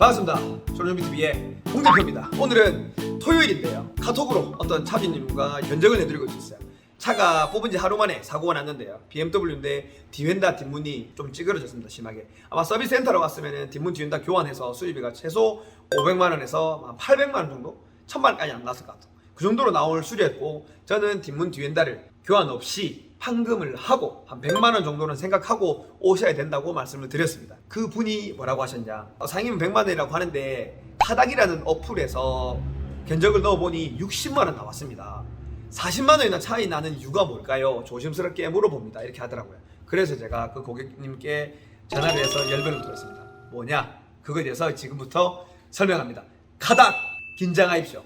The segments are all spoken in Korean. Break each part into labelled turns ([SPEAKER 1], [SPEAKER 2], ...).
[SPEAKER 1] 반갑습니다. 조정비TV의 홍대표입니다. 오늘은 토요일인데요. 카톡으로 어떤 차주님과 견적을 내드리고 있었어요. 차가 뽑은 지 하루 만에 사고가 났는데요. BMW인데 뒤엔다 뒷문이 좀 찌그러졌습니다. 심하게. 아마 서비스 센터로 갔으면 뒷문 뒤엔다 교환해서 수리비가 최소 500만원에서 800만원 정도? 1000만원까지 안 나왔을 것 같아요. 그 정도로 나올 수리였고, 저는 뒷문 뒤엔다를 교환 없이 판금을 하고 한 100만원 정도는 생각하고 오셔야 된다고 말씀을 드렸습니다. 그 분이 뭐라고 하셨냐, 상임은 100만원이라고 하는데 카닥이라는 어플에서 견적을 넣어보니 60만원 나왔습니다. 40만원이나 차이 나는 이유가 뭘까요? 조심스럽게 물어봅니다. 이렇게 하더라고요. 그래서 제가 그 고객님께 전화를 해서 열변을 들었습니다. 뭐냐? 그거에 대해서 지금부터 설명합니다. 카닥 긴장하십시오.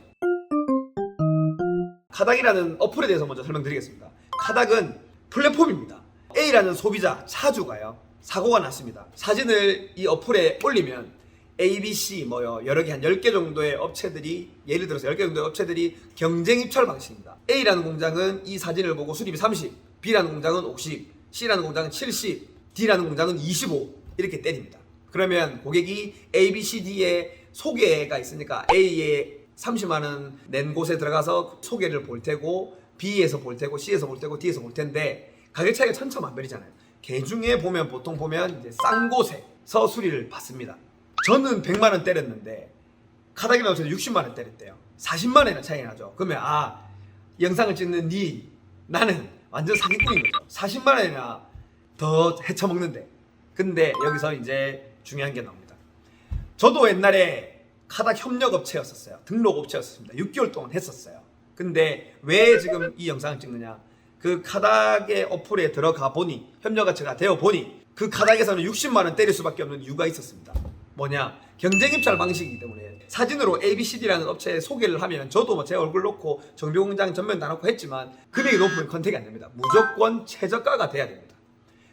[SPEAKER 1] 카닥이라는 어플에 대해서 먼저 설명드리겠습니다. 카닥은 플랫폼입니다. A라는 소비자 차주가요, 사고가 났습니다. 사진을 이 어플에 올리면 ABC 여러 개 한 10개 정도의 업체들이, 예를 들어서 10개 정도의 업체들이 경쟁 입찰 방식입니다. A라는 공장은 이 사진을 보고 수리비 30, B라는 공장은 50, C라는 공장은 70, D라는 공장은 25 이렇게 때립니다. 그러면 고객이 A, B, C, D에 소개가 있으니까 A에 30만원 낸 곳에 들어가서 소개를 볼 테고, B에서 볼 테고, C에서 볼 테고, D에서 볼 텐데 가격 차이가 천차만별이잖아요. 개 중에 보통 이제 싼 곳에서 수리를 받습니다. 저는 100만원 때렸는데 카닥이라고 해서 60만원 때렸대요. 40만원이나 차이가 나죠. 그러면 영상을 찍는 나는 완전 사기꾼인 거죠. 40만원이나 더 헤쳐먹는데. 근데 여기서 이제 중요한 게 나옵니다. 저도 옛날에 카닥 협력업체였었어요. 등록업체였습니다. 6개월 동안 했었어요. 근데 왜 지금 이 영상을 찍느냐, 그 카닥의 어플에 들어가 보니, 협력업체가 되어 보니 그 카닥에서는 60만원 때릴 수밖에 없는 이유가 있었습니다. 뭐냐, 경쟁 입찰 방식이기 때문에 사진으로 ABCD라는 업체에 소개를 하면, 저도 제 얼굴 놓고 정비공장 전면 다 놓고 했지만 금액이 높으면 컨택이 안 됩니다. 무조건 최저가가 돼야 됩니다.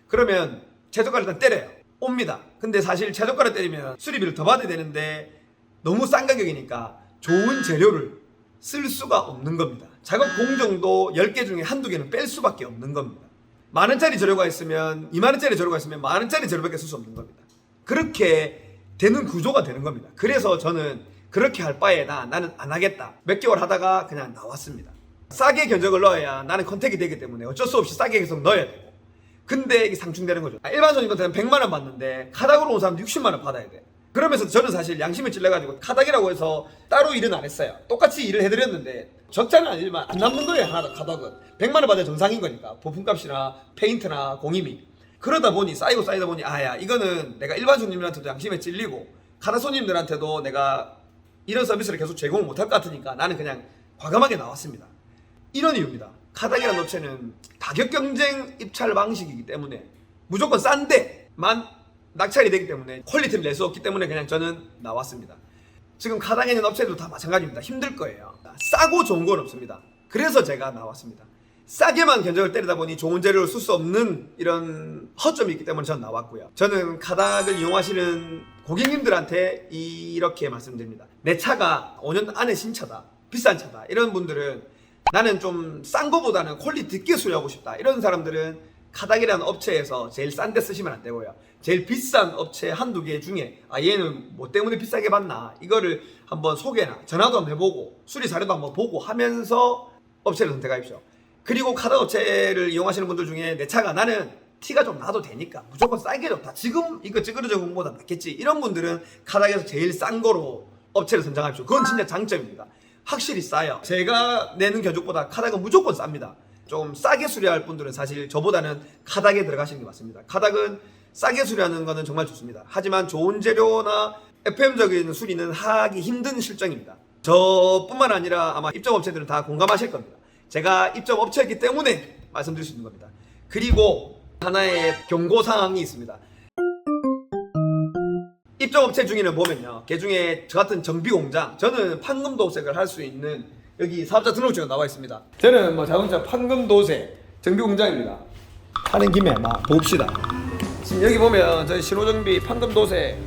[SPEAKER 1] 그러면 최저가를 일단 때려요. 옵니다. 근데 사실 최저가를 때리면 수리비를 더 받아야 되는데 너무 싼 가격이니까 좋은 재료를 쓸 수가 없는 겁니다. 작업 공정도 10개 중에 한두 개는 뺄 수밖에 없는 겁니다. 만원짜리 재료가 있으면, 2만원짜리 재료가 있으면 만원짜리 재료밖에 쓸 수 없는 겁니다. 그렇게 되는 구조가 되는 겁니다. 그래서 저는 그렇게 할 바에 나는 안 하겠다. 몇 개월 하다가 그냥 나왔습니다. 싸게 견적을 넣어야 나는 컨택이 되기 때문에 어쩔 수 없이 싸게 계속 넣어야 되고. 근데 이게 상충되는 거죠. 일반 손님한테는 100만원 받는데 카닥으로 온 사람도 60만원 받아야 돼. 그러면서 저는 사실 양심을 찔러가지고 카닥이라고 해서 따로 일은 안 했어요. 똑같이 일을 해드렸는데 적자는 아니지만 안 남는 거예요. 하나도 카닥은 100만원 받아야 정상인 거니까, 부품값이나 페인트나 공임이. 그러다 보니 쌓이다 보니 이거는 내가 일반 손님들한테도 양심에 찔리고 카닥 손님들한테도 내가 이런 서비스를 계속 제공을 못할 것 같으니까 나는 그냥 과감하게 나왔습니다. 이런 이유입니다. 카닥이라는 업체는 가격 경쟁 입찰 방식이기 때문에 무조건 싼데만 낙찰이 되기 때문에 퀄리티를 낼 수 없기 때문에 그냥 저는 나왔습니다. 지금 카닥에 있는 업체도 다 마찬가지입니다. 힘들 거예요. 싸고 좋은 건 없습니다. 그래서 제가 나왔습니다. 싸게만 견적을 때리다 보니 좋은 재료를 쓸 수 없는 이런 허점이 있기 때문에 저는 나왔고요. 저는 카닥을 이용하시는 고객님들한테 이렇게 말씀드립니다. 내 차가 5년 안에 신차다, 비싼 차다, 이런 분들은, 나는 좀 싼 거보다는 퀄리티 있게 수리하고 싶다, 이런 사람들은 카닥이라는 업체에서 제일 싼 데 쓰시면 안 되고요. 제일 비싼 업체 한두 개 중에 얘는 뭐 때문에 비싸게 받나, 이거를 한번 소개나 전화도 한번 해보고 수리 자료도 한번 보고 하면서 업체를 선택하십시오. 그리고 카닥 업체를 이용하시는 분들 중에 내 차가 나는 티가 좀 나도 되니까 무조건 싸게 좋다, 지금 이거 찌그러져 본 것보다 낫겠지, 이런 분들은 카닥에서 제일 싼 거로 업체를 선정하십시오. 그건 진짜 장점입니다. 확실히 싸요. 제가 내는 견적보다 카닥은 무조건 쌉니다. 좀 싸게 수리할 분들은 사실 저보다는 카닥에 들어가시는 게 맞습니다. 카닥은 싸게 수리하는 거는 정말 좋습니다. 하지만 좋은 재료나 FM적인 수리는 하기 힘든 실정입니다. 저뿐만 아니라 아마 입점업체들은 다 공감하실 겁니다. 제가 입점업체이기 때문에 말씀드릴 수 있는 겁니다. 그리고 하나의 경고사항이 있습니다. 입점업체 중에는 보면요, 그 중에 저 같은 정비공장, 저는 판금도색을 할 수 있는, 여기 사업자 등록증에 나와 있습니다. 저는 자동차 판금도색 정비공장입니다. 하는 김에 봅시다. 지금 여기 보면 저희 신호정비 판금도색,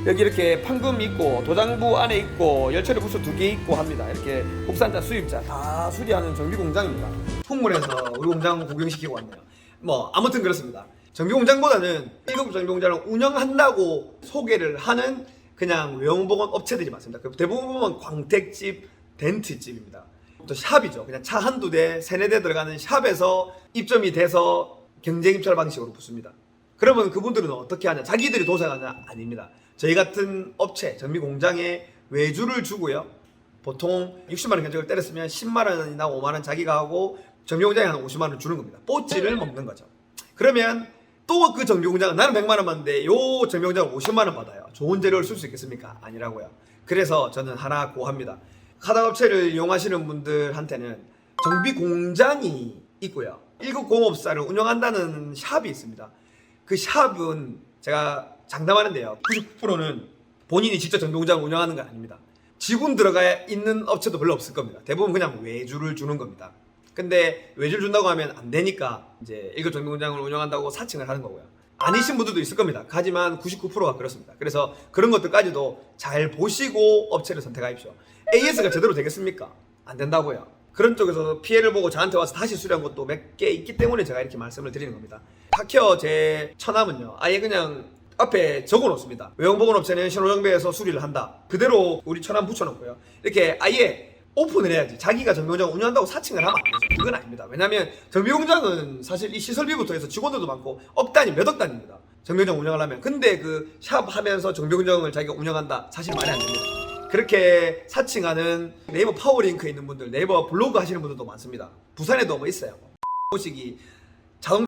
[SPEAKER 1] 여기 이렇게 판금 있고 도장부 안에 있고 열처리 부스 2개 있고 합니다. 이렇게 국산차 수입차 다 수리하는 정비공장입니다. 풍물에서 우리 공장 구경시키고 왔네요. 아무튼 그렇습니다. 정비공장보다는 1급 정비공장을 운영한다고 소개를 하는 그냥 외형보건 업체들이 많습니다. 대부분 보면 광택집, 덴트집입니다. 또 샵이죠. 그냥 차 한두 대, 세네 대 들어가는 샵에서 입점이 돼서 경쟁 입찰 방식으로 붙습니다. 그러면 그분들은 어떻게 하냐? 자기들이 도생하냐? 아닙니다. 저희 같은 업체, 정비 공장에 외주를 주고요. 보통 60만 원 견적을 때렸으면 10만 원이나 5만 원 자기가 하고 정비 공장에 한 50만 원 주는 겁니다. 뽀찌를 먹는 거죠. 그러면 또 그 정비 공장은 나는 100만 원 받는데 요 정비 공장은 50만 원 받아요. 좋은 재료를 쓸 수 있겠습니까? 아니라고요. 그래서 저는 하나 고합니다. 카닥업체를 이용하시는 분들한테는 정비 공장이 있고요. 1급 공업사를 운영한다는 샵이 있습니다. 그 샵은 제가 장담하는데요. 99%는 본인이 직접 정비 공장을 운영하는 건 아닙니다. 직원 들어가 있는 업체도 별로 없을 겁니다. 대부분 그냥 외주를 주는 겁니다. 근데 외주를 준다고 하면 안 되니까 이제 1급 정비 공장을 운영한다고 사칭을 하는 거고요. 아니신 분들도 있을 겁니다. 하지만 99%가 그렇습니다. 그래서 그런 것들까지도 잘 보시고 업체를 선택하십시오. AS가 제대로 되겠습니까? 안 된다고요. 그런 쪽에서 피해를 보고 저한테 와서 다시 수리한 것도 몇 개 있기 때문에 제가 이렇게 말씀을 드리는 겁니다. 카케어 제 처남은요, 아예 그냥 앞에 적어 놓습니다. 외형보건업체는 신호정비에서 수리를 한다. 그대로 우리 처남 붙여놓고요. 이렇게 아예 오픈을 해야지. 자기가 정비공장 운영한다고 사칭을 하면 안 되죠. 그건 아닙니다. 왜냐하면 정비공장은 사실 이 시설비부터 해서 직원들도 많고 억 단위, 몇 억 단위입니다. 정비공장 운영을 하면. 근데 그 샵 하면서 정비공장을 자기가 운영한다. 사실 말이 안 됩니다. 그렇게 사칭하는 네이버 파워링크에 있는 분들, 네이버 블로그 하시는 분들도 많습니다. 부산에도 뭐 있어요. 뭐시기, 자동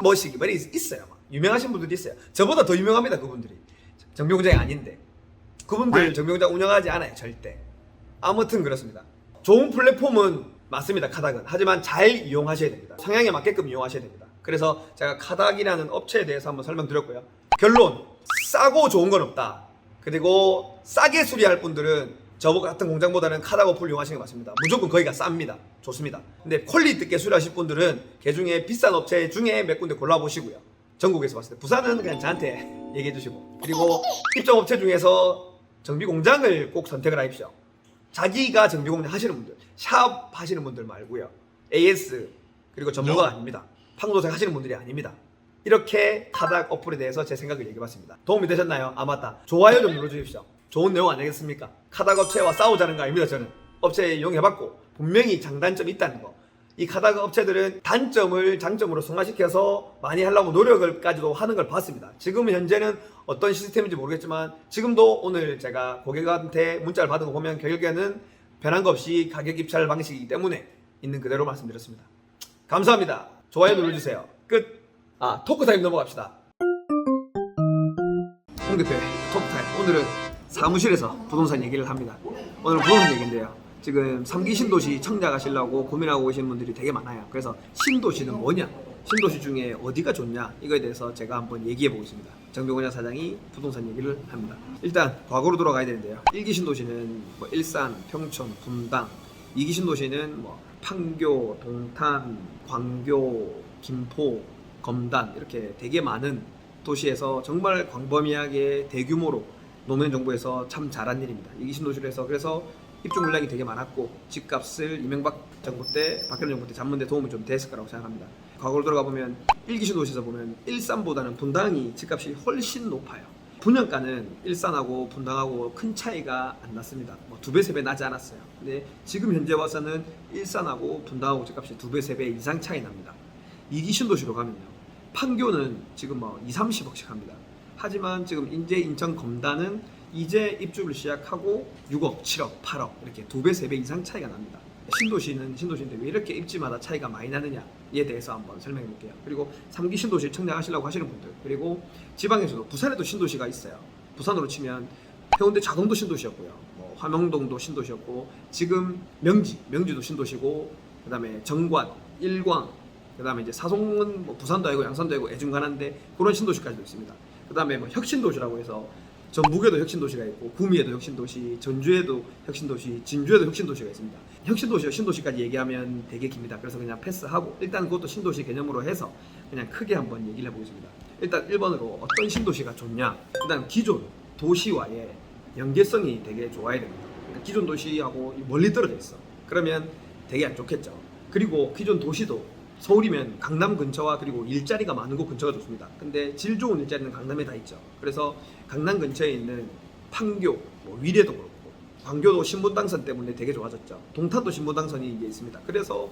[SPEAKER 1] 뭐시기, 뭐 있어요. 유명하신 분들이 있어요. 저보다 더 유명합니다. 그분들이. 정비공장이 아닌데. 그분들 정비공장 운영하지 않아요. 절대. 아무튼 그렇습니다. 좋은 플랫폼은 맞습니다. 카닥은. 하지만 잘 이용하셔야 됩니다. 성향에 맞게끔 이용하셔야 됩니다. 그래서 제가 카닥이라는 업체에 대해서 한번 설명드렸고요. 결론, 싸고 좋은 건 없다. 그리고 싸게 수리할 분들은 저 같은 공장보다는 카닥 어플 이용하시는 게 맞습니다. 무조건 거기가 쌉니다. 좋습니다. 근데 퀄리티 있게 수리하실 분들은 그중에 비싼 업체 중에 몇 군데 골라보시고요. 전국에서 봤을 때 부산은 그냥 저한테 얘기해 주시고, 그리고 입점 업체 중에서 정비 공장을 꼭 선택을 하십시오. 자기가 정비 공장 하시는 분들, 샵 하시는 분들 말고요. AS 그리고 전문가가 아닙니다. 판도생 하시는 분들이 아닙니다. 이렇게 카닥 어플에 대해서 제 생각을 얘기해봤습니다. 도움이 되셨나요? 아 맞다, 좋아요 좀 눌러주십시오. 좋은 내용 아니겠습니까? 카닥 업체와 싸우자는 거 아닙니다. 저는 업체 이용해봤고 분명히 장단점이 있다는 거. 이 카닥 업체들은 단점을 장점으로 승화시켜서 많이 하려고 노력을까지도 하는 걸 봤습니다. 지금 현재는 어떤 시스템인지 모르겠지만 지금도 오늘 제가 고객한테 문자를 받은 거 보면 결국에는 변한 거 없이 가격 입찰 방식이기 때문에 있는 그대로 말씀드렸습니다. 감사합니다. 좋아요 눌러주세요. 끝. 토크타임 넘어갑시다. 홍 대표 토크타임. 오늘은 사무실에서 부동산 얘기를 합니다. 오늘은 부동산 얘기인데요. 지금 3기 신도시 청약하시려고 고민하고 계시는 분들이 되게 많아요. 그래서 신도시는 뭐냐? 신도시 중에 어디가 좋냐? 이거에 대해서 제가 한번 얘기해 보겠습니다. 정병훈 사장이 부동산 얘기를 합니다. 일단 과거로 돌아가야 되는데요. 1기 신도시는 뭐 일산, 평촌, 분당, 2기 신도시는 뭐 판교, 동탄, 광교, 김포, 검단 이렇게 되게 많은 도시에서 정말 광범위하게 대규모로 노무현 정부에서 참 잘한 일입니다. 2기 신도시로 해서 그래서 입주 물량이 되게 많았고 집값을 이명박 정부 때, 박근혜 정부 때 잡는 데 도움이 좀 됐을 거라고 생각합니다. 과거로 돌아가 보면 1기 신도시에서 보면 일산보다는 분당이 집값이 훨씬 높아요. 분양가는 일산하고 분당하고 큰 차이가 안 났습니다. 뭐 2배, 3배 나지 않았어요. 근데 지금 현재 와서는 일산하고 분당하고 집값이 2배, 3배 이상 차이 납니다. 2기 신도시로 가면요. 판교는 지금 뭐 2, 30억씩 합니다. 하지만 지금 인제 인천 검단은 이제 입주를 시작하고 6억, 7억, 8억 이렇게 2배, 3배 이상 차이가 납니다. 신도시는 신도시인데 왜 이렇게 입지마다 차이가 많이 나느냐에 대해서 한번 설명해 볼게요. 그리고 3기 신도시 청약하시려고 하시는 분들, 그리고 지방에서도 부산에도 신도시가 있어요. 부산으로 치면 해운대 자동도 신도시였고요. 뭐 화명동도 신도시였고 지금 명지도 신도시고 그다음에 정관, 일광, 그다음에 이제 사송은 뭐 부산도 아니고 양산도 아니고 애중간한데 그런 신도시까지도 있습니다. 그다음에 뭐 혁신도시라고 해서 전북에도 혁신도시가 있고 구미에도 혁신도시, 전주에도 혁신도시, 진주에도 혁신도시가 있습니다. 혁신도시와 신도시까지 얘기하면 되게 깁니다. 그래서 그냥 패스하고 일단 그것도 신도시 개념으로 해서 그냥 크게 한번 얘기를 해보겠습니다. 일단 1번으로 어떤 신도시가 좋냐? 일단 기존 도시와의 연계성이 되게 좋아야 됩니다. 그러니까 기존 도시하고 멀리 떨어져 있어. 그러면 되게 안 좋겠죠. 그리고 기존 도시도 서울이면 강남 근처와 그리고 일자리가 많은 곳 근처가 좋습니다. 근데 질 좋은 일자리는 강남에 다 있죠. 그래서 강남 근처에 있는 판교, 뭐 위례도 그렇고 광교도 신분 당선 때문에 되게 좋아졌죠. 동탄도 신분 당선이 이제 있습니다. 그래서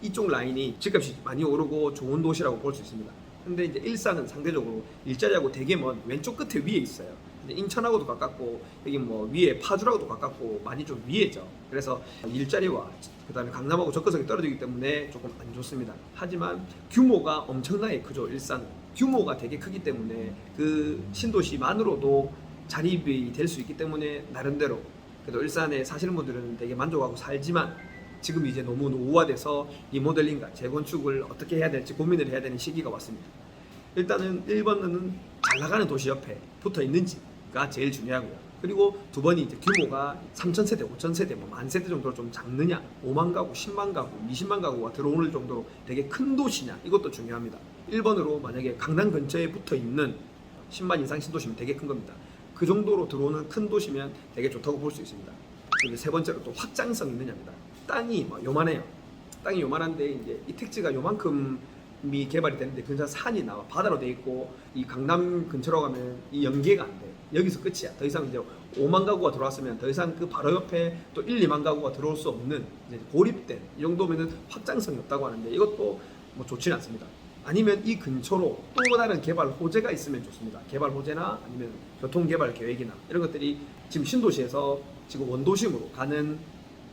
[SPEAKER 1] 이쪽 라인이 집값이 많이 오르고 좋은 도시라고 볼 수 있습니다. 근데 이제 일산은 상대적으로 일자리하고 되게 먼 왼쪽 끝에 위에 있어요. 근데 인천하고도 가깝고 여기 뭐 위에 파주라고도 가깝고 많이 좀 위에죠. 그래서 일자리와 그다음에 강남하고 접근성이 떨어지기 때문에 조금 안 좋습니다. 하지만 규모가 엄청나게 크죠. 일산은 규모가 되게 크기 때문에 그 신도시만으로도 자립이 될 수 있기 때문에 나름대로 그래도 일산에 사시는 분들은 되게 만족하고 살지만 지금 이제 너무 노후화돼서 리모델링과 재건축을 어떻게 해야 될지 고민을 해야 되는 시기가 왔습니다. 일단은 1번은 잘 나가는 도시 옆에 붙어 있는지가 제일 중요하고요. 그리고 두 번이 이제 규모가 3,000세대, 5,000세대, 뭐 10,000세대 정도로 좀 작느냐, 5만 가구, 10만 가구, 20만 가구가 들어오는 정도로 되게 큰 도시냐, 이것도 중요합니다. 1번으로 만약에 강남 근처에 붙어 있는 10만 이상 신도시면 되게 큰 겁니다. 그 정도로 들어오는 큰 도시면 되게 좋다고 볼 수 있습니다. 그리고 세 번째로 또 확장성 있느냐입니다. 땅이 뭐 요만해요. 땅이 요만한데 이제 이 택지가 요만큼이 개발이 되는데 근처 산이 나와 바다로 돼 있고 이 강남 근처로 가면 이 연계가 안 돼. 여기서 끝이야. 더 이상 이제 5만 가구가 들어왔으면 더 이상 그 바로 옆에 또 1, 2만 가구가 들어올 수 없는 이제 고립된 이 정도면은 확장성이 없다고 하는데 이것도 뭐 좋지는 않습니다. 아니면 이 근처로 또 다른 개발 호재가 있으면 좋습니다. 개발 호재나 아니면 교통 개발 계획이나 이런 것들이 지금 신도시에서 지금 원도심으로 가는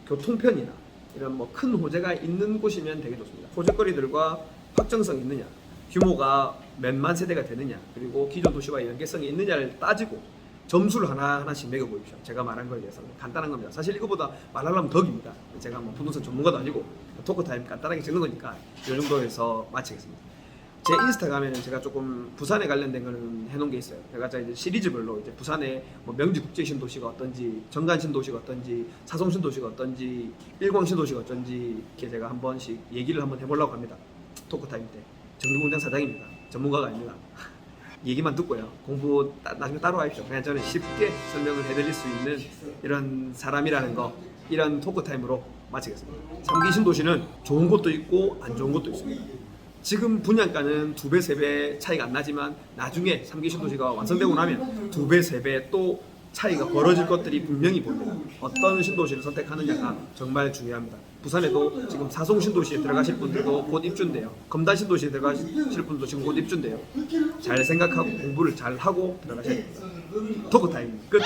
[SPEAKER 1] 교통편이나 이런 뭐 큰 호재가 있는 곳이면 되게 좋습니다. 호재거리들과 확정성 있느냐, 규모가 몇만 세대가 되느냐, 그리고 기존 도시와의 연계성이 있느냐를 따지고 점수를 하나하나씩 매겨보십시오. 제가 말한 거에 대해서 간단한 겁니다. 사실 이거보다 말하려면 더 깁니다. 제가 뭐 부동산 전문가도 아니고 토크타임 간단하게 적는 거니까 이 정도에서 마치겠습니다. 제 인스타 가면은 제가 조금 부산에 관련된 거는 해놓은 게 있어요. 제가 이제 시리즈별로 이제 부산의 뭐 명지 국제 신도시가 어떤지, 정관 신도시가 어떤지, 사송 신도시가 어떤지, 일광 신도시가 어떤지 이렇게 제가 한 번씩 얘기를 한번 해보려고 합니다. 토크타임 때. 정비공장 사장입니다. 전문가가 아닙니다. 얘기만 듣고요. 공부 나중에 따로 하십시오. 그냥 저는 쉽게 설명을 해드릴 수 있는 이런 사람이라는 거, 이런 토크타임으로 마치겠습니다. 3기 신도시는 좋은 곳도 있고 안 좋은 곳도 있습니다. 지금 분양가는 2배, 3배 차이가 안 나지만 나중에 3기 신도시가 완성되고 나면 2배, 3배 또 차이가 벌어질 것들이 분명히 보입니다. 어떤 신도시를 선택하느냐가 정말 중요합니다. 부산에도 지금 사송 신도시에 들어가실 분들도 곧 입주인데요. 검단 신도시에 들어가실 분들도 지금 곧 입주인데요. 잘 생각하고 공부를 잘 하고 들어가셔야 됩니다. 토크타임 끝!